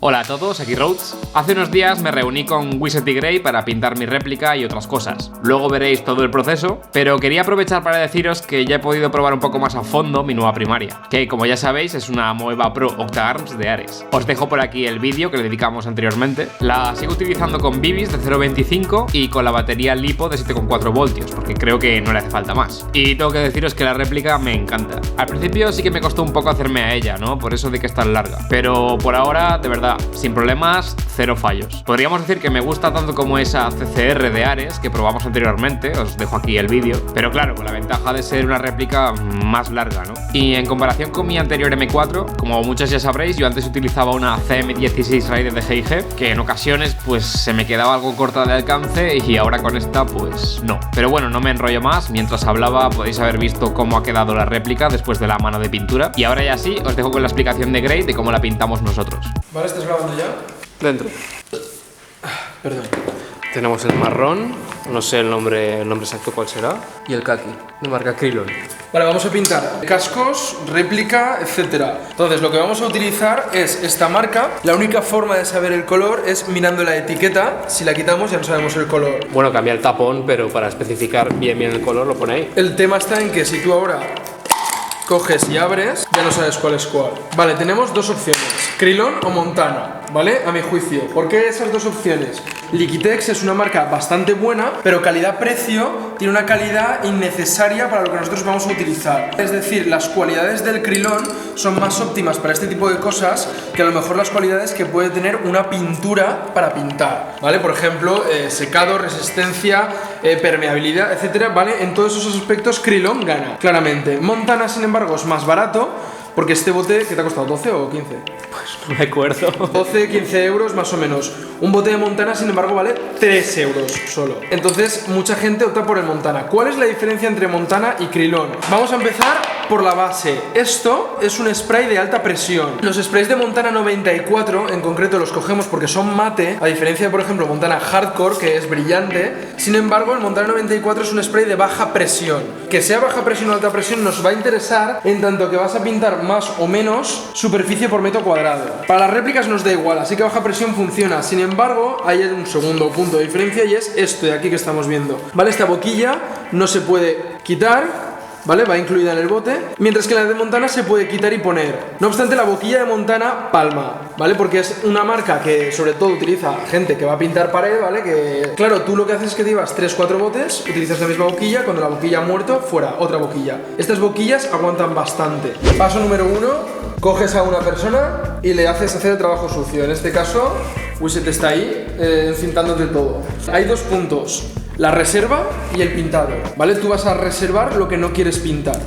Hola a todos, aquí Rhodes. Hace unos días me reuní con Wizard y Grey para pintar mi réplica y otras cosas. Luego veréis todo el proceso, pero quería aprovechar para deciros que ya he podido probar un poco más a fondo mi nueva primaria, que como ya sabéis es una Moeva Pro Octa-Arms de Ares. Os dejo por aquí el vídeo que le dedicamos anteriormente. La sigo utilizando con Bibis de 0.25 y con la batería LiPo de 7,4 voltios, porque creo que no le hace falta más. Y tengo que deciros que la réplica me encanta. Al principio sí que me costó un poco hacerme a ella, ¿no? Por eso de que es tan larga. Pero por ahora, de verdad, sin problemas, cero fallos. Podríamos decir que me gusta tanto como esa CCR de Ares que probamos anteriormente, os dejo aquí el vídeo, pero claro, con la ventaja de ser una réplica más larga, ¿no? Y en comparación con mi anterior M4, como muchos ya sabréis, yo antes utilizaba una CM16 Raider de GIG, que en ocasiones pues se me quedaba algo corta de alcance y ahora con esta pues no. Pero bueno, no me enrollo más, mientras hablaba podéis haber visto cómo ha quedado la réplica después de la mano de pintura. Y ahora ya sí, os dejo con la explicación de Grey de cómo la pintamos nosotros. Vale, ¿estás grabando ya? Dentro. Perdón. Tenemos el marrón, no sé el nombre exacto cuál será, y el kaki, de marca Krylon. Vale, vamos a pintar cascos, réplica, etcétera. Entonces, lo que vamos a utilizar es esta marca. La única forma de saber el color es mirando la etiqueta. Si la quitamos ya no sabemos el color. Bueno, cambia el tapón, pero para especificar bien el color lo pone ahí. El tema está en que si tú ahora coges y abres, ya no sabes cuál es cuál. Vale, tenemos dos opciones, Krylon o Montana, ¿vale? A mi juicio. ¿Por qué esas dos opciones? Liquitex es una marca bastante buena, pero calidad-precio tiene una calidad innecesaria para lo que nosotros vamos a utilizar. Es decir, las cualidades del Krylon son más óptimas para este tipo de cosas que a lo mejor las cualidades que puede tener una pintura para pintar, ¿vale? Por ejemplo, secado, resistencia, permeabilidad, etcétera, ¿vale? En todos esos aspectos Krylon gana, claramente. Montana, sin embargo, es más barato, porque este bote, ¿qué te ha costado? ¿12 o 15? Pues no me acuerdo. 12, 15 euros más o menos. Un bote de Montana, sin embargo, vale 3 euros solo. Entonces, mucha gente opta por el Montana. ¿Cuál es la diferencia entre Montana y Krylon? Vamos a empezar por la base. Esto es un spray de alta presión. Los sprays de Montana 94, en concreto, los cogemos porque son mate, a diferencia de, por ejemplo, Montana Hardcore, que es brillante. Sin embargo, el Montana 94 es un spray de baja presión. Que sea baja presión o alta presión nos va a interesar en tanto que vas a pintar más o menos superficie por metro cuadrado. Para las réplicas nos da igual, así que baja presión funciona. Sin embargo, hay un segundo punto de diferencia y es esto de aquí que estamos viendo. Vale, esta boquilla no se puede quitar, ¿vale? Va incluida en el bote, mientras que la de Montana se puede quitar y poner. No obstante, la boquilla de Montana palma, ¿vale? Porque es una marca que sobre todo utiliza gente que va a pintar pared, ¿vale? Que, claro, tú lo que haces es que te llevas 3-4 botes, utilizas la misma boquilla, cuando la boquilla ha muerto, fuera, otra boquilla. Estas boquillas aguantan bastante. Paso número 1, coges a una persona y le haces hacer el trabajo sucio. En este caso, Wizard está ahí, encintándote todo. Hay dos puntos: la reserva y el pintado, ¿vale? Tú vas a reservar lo que no quieres pintar.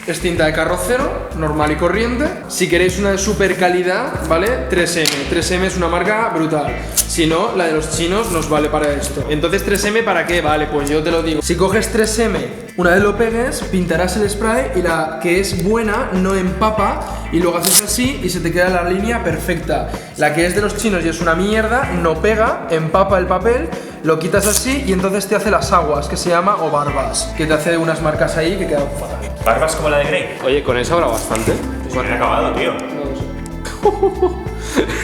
Es tinta de carrocero, normal y corriente. Si queréis una de super calidad, ¿vale? 3M. 3M es una marca brutal. Si no, la de los chinos nos vale para esto. Entonces, 3M, ¿para qué? Vale, pues yo te lo digo. Si coges 3M, una vez lo pegues, pintarás el spray y la que es buena no empapa y luego haces así y se te queda la línea perfecta. La que es de los chinos y es una mierda, no pega, empapa el papel, lo quitas así y entonces te hace las aguas, que se llama, o barbas, que te hace unas marcas ahí que quedan fatal. ¿Barbas como la de Grey? Oye, con eso habrá bastante. Se me ha acabado, tío.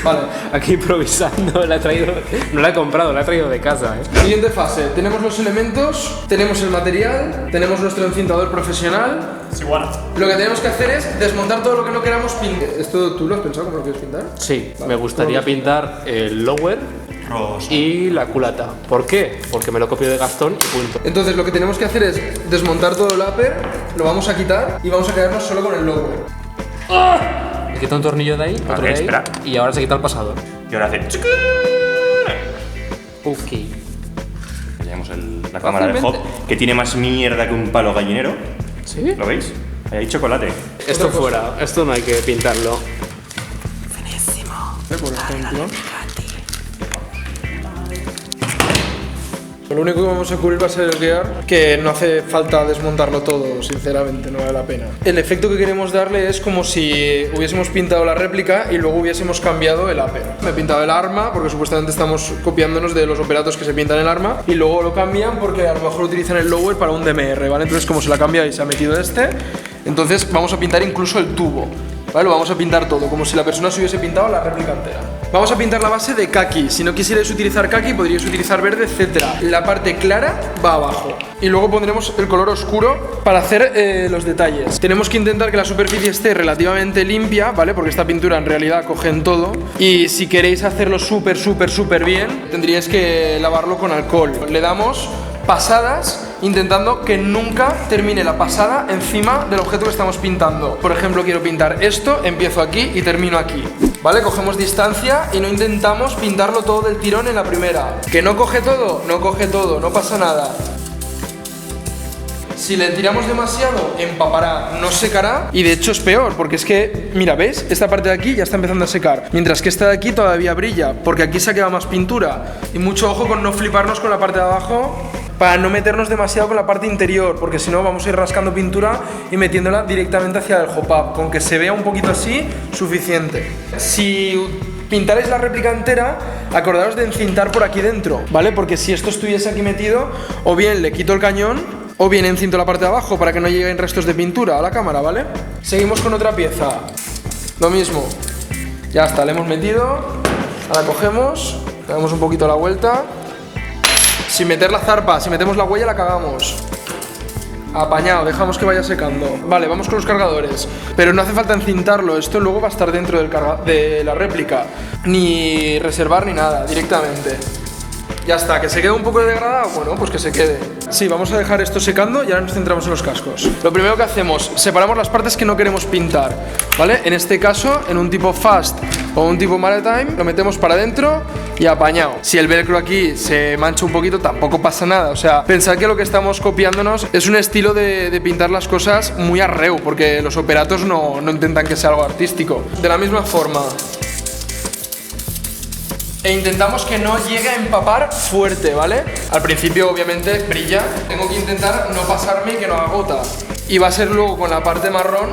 Vale. Aquí improvisando, la he traído, no la he comprado, la he traído de casa, Siguiente fase, tenemos los elementos, tenemos el material, tenemos nuestro encintador profesional. Es igual. Lo que tenemos que hacer es desmontar todo lo que no queramos pintar. ¿Esto tú lo has pensado cómo lo quieres pintar? Sí, Vale. me gustaría pintar el lower Rosa. y la culata. ¿Por qué? Porque me lo copio de Gastón y punto. Entonces lo que tenemos que hacer es desmontar todo el upper, lo vamos a quitar y vamos a quedarnos solo con el lower. Le quita un tornillo de ahí, otro Vale, de ahí, espera. y ahora se quita el pasador. Y ahora hace... Ok. Tenemos la cámara del Hop, que tiene más mierda que un palo gallinero. ¿Sí? ¿Lo veis? Ahí hay chocolate. Esto fuera, esto no hay que pintarlo. Por ejemplo. Lo único que vamos a cubrir va a ser el gear, que no hace falta desmontarlo todo, sinceramente, no vale la pena. El efecto que queremos darle es como si hubiésemos pintado la réplica y luego hubiésemos cambiado el upper. Me he pintado el arma, porque supuestamente estamos copiándonos de los operatos que se pintan el arma, y luego lo cambian porque a lo mejor utilizan el lower para un DMR, ¿vale? Entonces como se la cambia y se ha metido este, Entonces vamos a pintar incluso el tubo, ¿vale? Lo vamos a pintar todo, como si la persona se hubiese pintado la réplica entera. Vamos a pintar la base de kaki. Si no quisierais utilizar kaki, podríais utilizar verde, etc. La parte clara va abajo. Y luego pondremos el color oscuro para hacer los detalles. Tenemos que intentar que la superficie esté relativamente limpia, ¿vale? Porque esta pintura en realidad coge en todo. Y si queréis hacerlo súper bien, tendríais que lavarlo con alcohol. Le damos pasadas, intentando que nunca termine la pasada encima del objeto que estamos pintando. Por ejemplo, quiero pintar esto, empiezo aquí y termino aquí, ¿vale? Cogemos distancia y no intentamos pintarlo todo del tirón en la primera. ¿Que no coge todo? No coge todo, no pasa nada. Si le tiramos demasiado, empapará, no secará. Y de hecho es peor, porque es que, mira, ¿ves? Esta parte de aquí ya está empezando a secar, mientras que esta de aquí todavía brilla, porque aquí se ha quedado más pintura. Y mucho ojo con no fliparnos con la parte de abajo, para no meternos demasiado con la parte interior, porque si no vamos a ir rascando pintura y metiéndola directamente hacia el hop-up. Con que se vea un poquito así, suficiente. Si pintaréis la réplica entera, acordaros de encintar por aquí dentro, ¿vale? Porque si esto estuviese aquí metido, o bien le quito el cañón, o bien encinto la parte de abajo para que no lleguen restos de pintura a la cámara, ¿vale? Seguimos con otra pieza. Lo mismo. Ya está, le hemos metido. Ahora cogemos, le damos un poquito la vuelta. Sin meter la zarpa, si metemos la huella la cagamos. Apañado, dejamos que vaya secando. Vale, vamos con los cargadores. Pero no hace falta encintarlo, esto luego va a estar dentro de la réplica. Ni reservar ni nada, directamente. Ya está, que se quede un poco degradado, bueno, pues que se quede. Sí, vamos a dejar esto secando y ahora nos centramos en los cascos. Lo primero que hacemos, separamos las partes que no queremos pintar, ¿vale? En este caso, en un tipo fast o un tipo maritime, lo metemos para adentro y apañado. Si el velcro aquí se mancha un poquito, tampoco pasa nada. O sea, pensad que lo que estamos copiándonos es un estilo de pintar las cosas muy arreu, porque los operatos no intentan que sea algo artístico. De la misma forma. E intentamos que no llegue a empapar fuerte, ¿vale? Al principio obviamente brilla. Tengo que intentar no pasarme y que no haga gota. Y va a ser luego con la parte marrón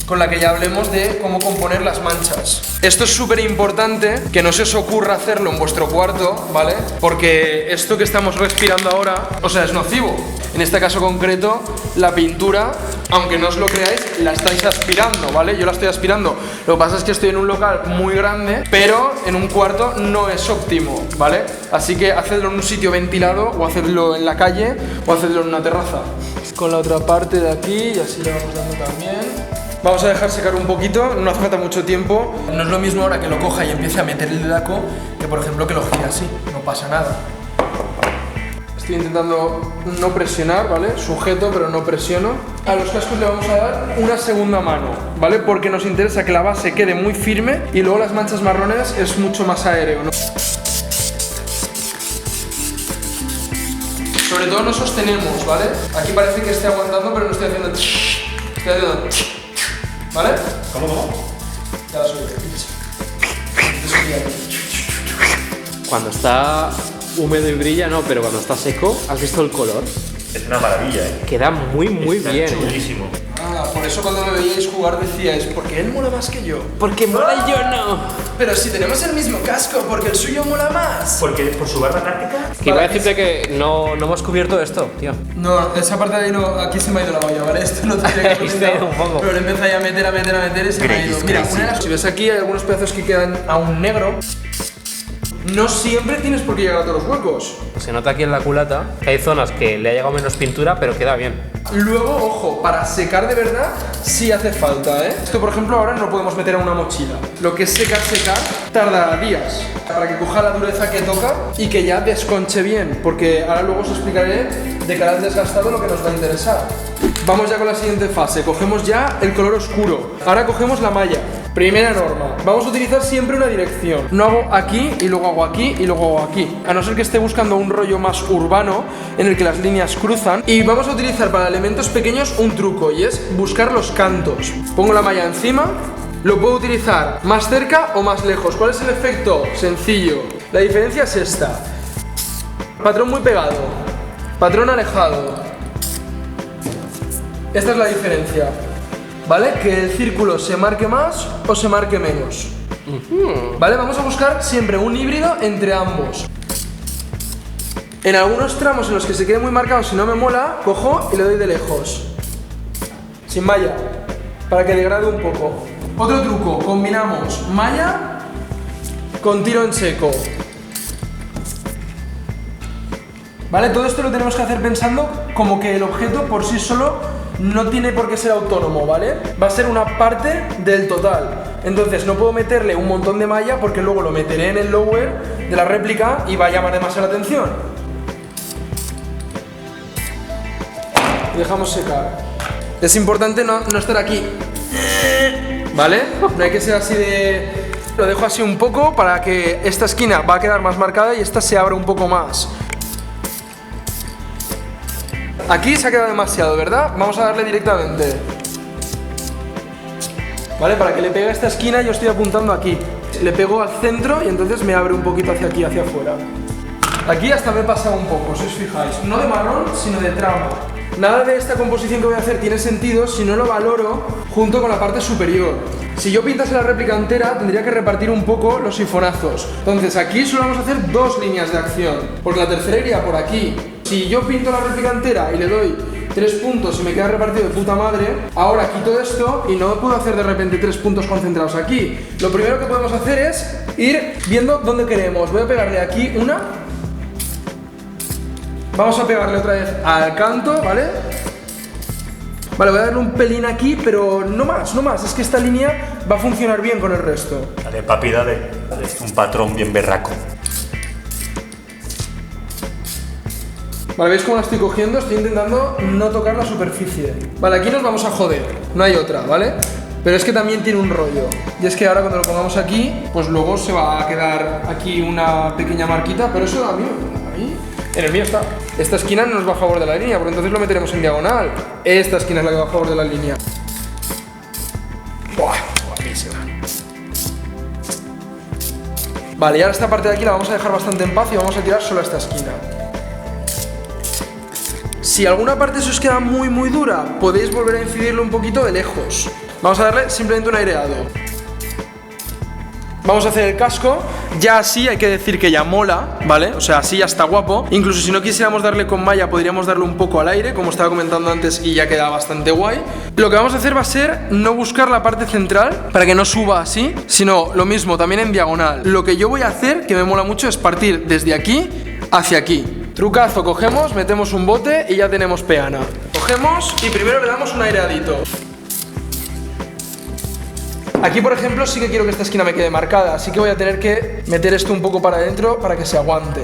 con la que ya hablemos de cómo componer las manchas. Esto es súper importante, que no se os ocurra hacerlo en vuestro cuarto, ¿vale? Porque esto que estamos respirando ahora, o sea, es nocivo. En este caso concreto, la pintura, aunque no os lo creáis, la estáis aspirando, ¿vale? Yo la estoy aspirando. Lo que pasa es que estoy en un local muy grande, pero en un cuarto no es óptimo, ¿vale? Así que hacedlo en un sitio ventilado, o hacedlo en la calle, o hacedlo en una terraza. Con la otra parte de aquí, y así le vamos dando también. Vamos a dejar secar un poquito, no hace falta mucho tiempo. No es lo mismo ahora que lo coja y empiece a meter el dedaco que, por ejemplo, que lo gire así, no pasa nada. Estoy intentando no presionar, ¿vale? Sujeto, pero no presiono. A los cascos le vamos a dar una segunda mano, ¿vale? Porque nos interesa que la base quede muy firme y luego las manchas marrones es mucho más aéreo, ¿no? Sobre todo no sostenemos, ¿vale? Aquí parece que esté aguantando, pero no estoy haciendo... Estoy haciendo... ¿Vale? ¿Cómo? Ya la subí. Cuando está húmedo y brilla, no, pero cuando está seco, ¿has visto el color? Es una maravilla, Queda muy Está bien. chulísimo. Ah, por eso cuando me veíais jugar decíais, porque él mola más que yo. Porque mola y yo no. Pero si tenemos el mismo casco, porque el suyo mola más. Porque por su barra táctica. Que iba a decirte que no hemos cubierto esto, tío. No, esa parte de ahí no, aquí se me ha ido la olla, ¿vale? Esto no tiene que Ahí se ha ido un poco. Pero le empecé a meter y se me ha ido. Mira, si ves aquí hay algunos pedazos que quedan aún negro. No siempre tienes por qué llegar a todos los huecos. Se nota aquí en la culata que hay zonas que le ha llegado menos pintura, pero queda bien. Luego, ojo, para secar de verdad sí hace falta, ¿eh? Esto, por ejemplo, ahora no lo podemos meter a una mochila. Lo que es secar, tarda días para que coja la dureza que toca y que ya desconche bien, porque ahora luego os explicaré de cara al desgastado lo que nos va a interesar. Vamos ya con la siguiente fase. Cogemos ya el color oscuro. Ahora cogemos la malla. Primera norma, vamos a utilizar siempre una dirección. No hago aquí y luego hago aquí y luego hago aquí. A no ser que esté buscando un rollo más urbano en el que las líneas cruzan. Y vamos a utilizar para elementos pequeños un truco, y es buscar los cantos. Pongo la malla encima. Lo puedo utilizar más cerca o más lejos. ¿Cuál es el efecto? Sencillo. La diferencia es esta. Patrón muy pegado. Patrón alejado. Esta es la diferencia. ¿Vale? Que el círculo se marque más o se marque menos. ¿Vale? Vamos a buscar siempre un híbrido entre ambos. En algunos tramos en los que se quede muy marcado, si no me mola, cojo y le doy de lejos. sin malla, para que degrade un poco. Otro truco, combinamos malla con tiro en seco. ¿Vale? Todo esto lo tenemos que hacer pensando como que el objeto por sí solo no tiene por qué ser autónomo, ¿vale? Va a ser una parte del total. Entonces no puedo meterle un montón de malla porque luego lo meteré en el lower de la réplica y va a llamar demasiado la atención. Dejamos secar. Es importante no estar aquí, ¿vale? No hay que ser así de... Lo dejo así un poco para que esta esquina va a quedar más marcada y esta se abra un poco más. Aquí se ha quedado demasiado, ¿verdad? Vamos a darle directamente. Vale, para que le pegue a esta esquina yo estoy apuntando aquí. Le pego al centro y entonces me abre un poquito hacia aquí, hacia afuera. Aquí hasta me he pasado un poco, si os fijáis. No de marrón, sino de trama. Nada de esta composición que voy a hacer tiene sentido si no lo valoro junto con la parte superior. Si yo pintase la réplica entera, tendría que repartir un poco los sifonazos. Entonces aquí solo vamos a hacer 2 líneas de acción, porque la tercera iría por aquí. Si yo pinto la réplica entera y le doy 3 puntos y me queda repartido de puta madre, ahora quito esto y no puedo hacer de repente 3 puntos concentrados aquí. Lo primero que podemos hacer es ir viendo dónde queremos. Voy a pegarle aquí una. Vamos a pegarle otra vez al canto, ¿vale? Vale, voy a darle un pelín aquí, pero no más, no más. Es que esta línea va a funcionar bien con el resto. Dale, papi, dale. Dale, es un patrón bien berraco. Vale, ¿veis cómo la estoy cogiendo? Estoy intentando no tocar la superficie. Vale, aquí nos vamos a joder, no hay otra, ¿vale? Pero es que también tiene un rollo. Y es que ahora cuando lo pongamos aquí, pues luego se va a quedar aquí una pequeña marquita, pero eso a mí en el mío está. Esta esquina no nos va a favor de la línea, porque entonces lo meteremos en diagonal. Esta esquina es la que va a favor de la línea. ¡Buah! Guapísima. Vale, y ahora esta parte de aquí la vamos a dejar bastante en paz y vamos a tirar solo a esta esquina. Si alguna parte se os queda muy dura, podéis volver a incidirlo un poquito de lejos. Vamos a darle simplemente un aireado. Vamos a hacer el casco. Ya así hay que decir que ya mola, ¿vale? O sea, así ya está guapo. Incluso si no quisiéramos darle con malla, podríamos darle un poco al aire, como estaba comentando antes, y ya queda bastante guay. Lo que vamos a hacer va a ser no buscar la parte central para que no suba así, sino lo mismo, también en diagonal. Lo que yo voy a hacer, que me mola mucho, es partir desde aquí hacia aquí. Trucazo, cogemos, metemos un bote y ya tenemos peana. Cogemos y primero le damos un aireadito. Aquí, por ejemplo, sí que quiero que esta esquina me quede marcada, así que voy a tener que meter esto un poco para adentro para que se aguante.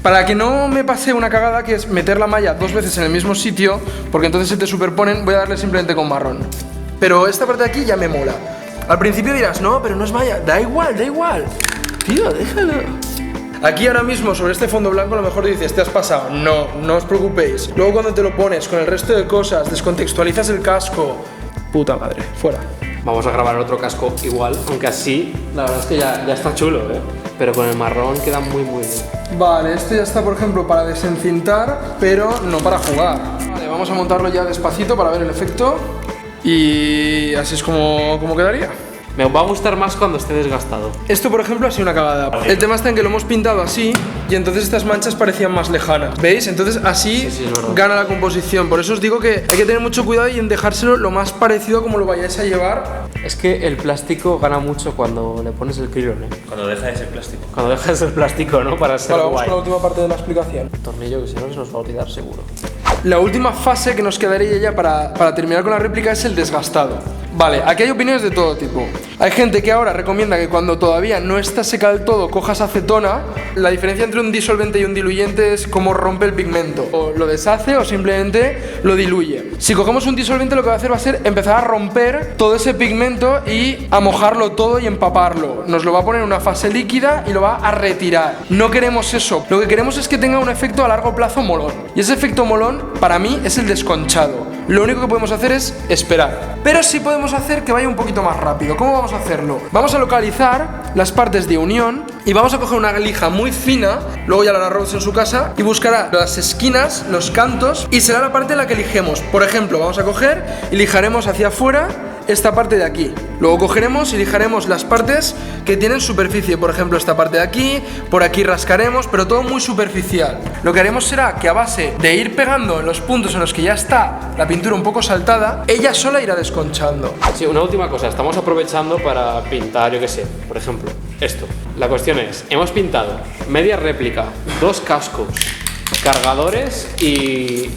Para que no me pase una cagada, que es meter la malla 2 veces en el mismo sitio, porque entonces se te superponen, voy a darle simplemente con marrón. Pero esta parte de aquí ya me mola. Al principio dirás, no, pero no es malla. Da igual, da igual. Tío, déjalo. Aquí ahora mismo, sobre este fondo blanco, a lo mejor dices, te has pasado. No, no os preocupéis. Luego cuando te lo pones con el resto de cosas, descontextualizas el casco. Puta madre, fuera. Vamos a grabar otro casco igual, aunque así, la verdad es que ya está chulo, ¿eh? Pero con el marrón queda muy bien. Vale, este ya está, por ejemplo, para desencintar, pero no para jugar. Vale, vamos a montarlo ya despacito para ver el efecto. Y así es como quedaría. Me va a gustar más cuando esté desgastado. Esto, por ejemplo, ha sido una cagada. El tema está en que lo hemos pintado así y entonces estas manchas parecían más lejanas. ¿Veis? Entonces así gana la composición. Por eso os digo que hay que tener mucho cuidado y en dejárselo lo más parecido a como lo vayáis a llevar. Es que el plástico gana mucho cuando le pones el Krylon, ¿eh? Cuando deja de ser plástico. Cuando deja de ser plástico, ¿no? Para ser Vale, vamos guay. con la última parte de la explicación. El tornillo, que si no se nos va a olvidar seguro. La última fase que nos quedaría ya para terminar con la réplica es el desgastado. Vale, aquí hay opiniones de todo tipo. Hay gente que ahora recomienda que cuando todavía no está seca del todo cojas acetona. La diferencia entre un disolvente y un diluyente es cómo rompe el pigmento. O lo deshace o simplemente lo diluye. Si cogemos un disolvente, lo que va a hacer va a ser empezar a romper todo ese pigmento y a mojarlo todo y empaparlo. Nos lo va a poner en una fase líquida y lo va a retirar. No queremos eso. Lo que queremos es que tenga un efecto a largo plazo molón. Y ese efecto molón, para mí, es el desconchado. Lo único que podemos hacer es esperar. Pero sí podemos hacer que vaya un poquito más rápido. ¿Cómo vamos a hacerlo? Vamos a localizar las partes de unión y vamos a coger una lija muy fina, luego ya lo hará Rose en su casa, y buscará las esquinas, los cantos, y será la parte en la que lijemos. Por ejemplo, vamos a coger y lijaremos hacia afuera esta parte de aquí. Luego cogeremos y lijaremos las partes que tienen superficie, por ejemplo esta parte de aquí, por aquí rascaremos, pero todo muy superficial. Lo que haremos será que a base de ir pegando en los puntos en los que ya está la pintura un poco saltada, ella sola irá desconchando. Sí, una última cosa, estamos aprovechando para pintar, yo qué sé, por ejemplo, esto. La cuestión es, hemos pintado media réplica, 2 cascos, cargadores y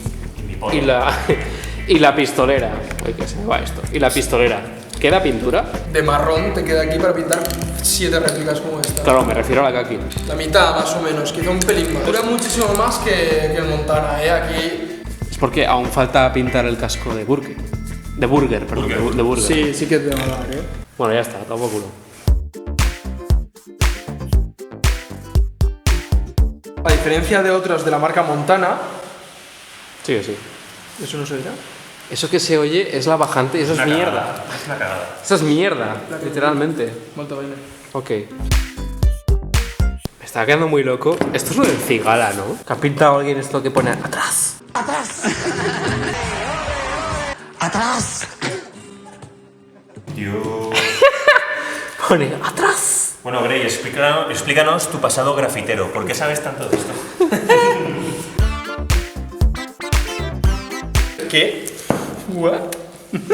la pistolera. Uy, que se me va esto. Y la pistolera. ¿Queda pintura? De marrón te queda aquí para pintar 7 réplicas como esta. Claro, me refiero a la que aquí. La mitad más o menos, quizá un pelín más. Dura muchísimo más que el Montana, aquí. Es porque aún falta pintar el casco de Burger. De Burger, perdón. De Burger. Sí, sí que te va a dar, Bueno, ya está, toma culo. A diferencia de otras de la marca Montana, Sí, sí. ¿eso no se dirá? Eso que se oye es la bajante y eso es Una mierda. cagada, es una cagada. Eso es mierda, literalmente. Molto bene. Ok. Me está quedando muy loco. Esto es lo del cigala, ¿no? Que ha pintado alguien esto que pone atrás. Dios. Pone atrás. Bueno, Grey, explícanos tu pasado grafitero. ¿Por qué sabes tanto de esto? ¿Qué? ¿What?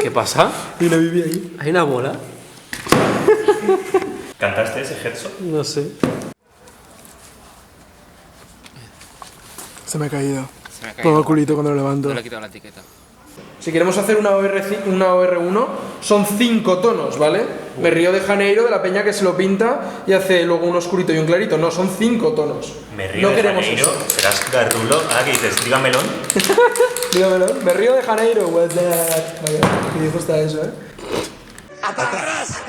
¿Qué pasa? Y una viví ahí. ¿Hay una bola? ¿Cantaste ese headshot? No sé. Se me ha caído. Todo el culito cuando lo levanto. Le he quitado la etiqueta. Si queremos hacer una OR1, son 5 tonos, ¿vale? De Río de Janeiro, de la peña que se lo pinta y hace luego un oscurito y un clarito. No, son 5 tonos. Me río no de queremos Janeiro, eso. serás garrulo. Ah, ¿qué dices? Dígamelo. Dígamelo. Me Río de Janeiro, what's that? Vaya, qué viejo está eso, ¿eh? ¡Atrás!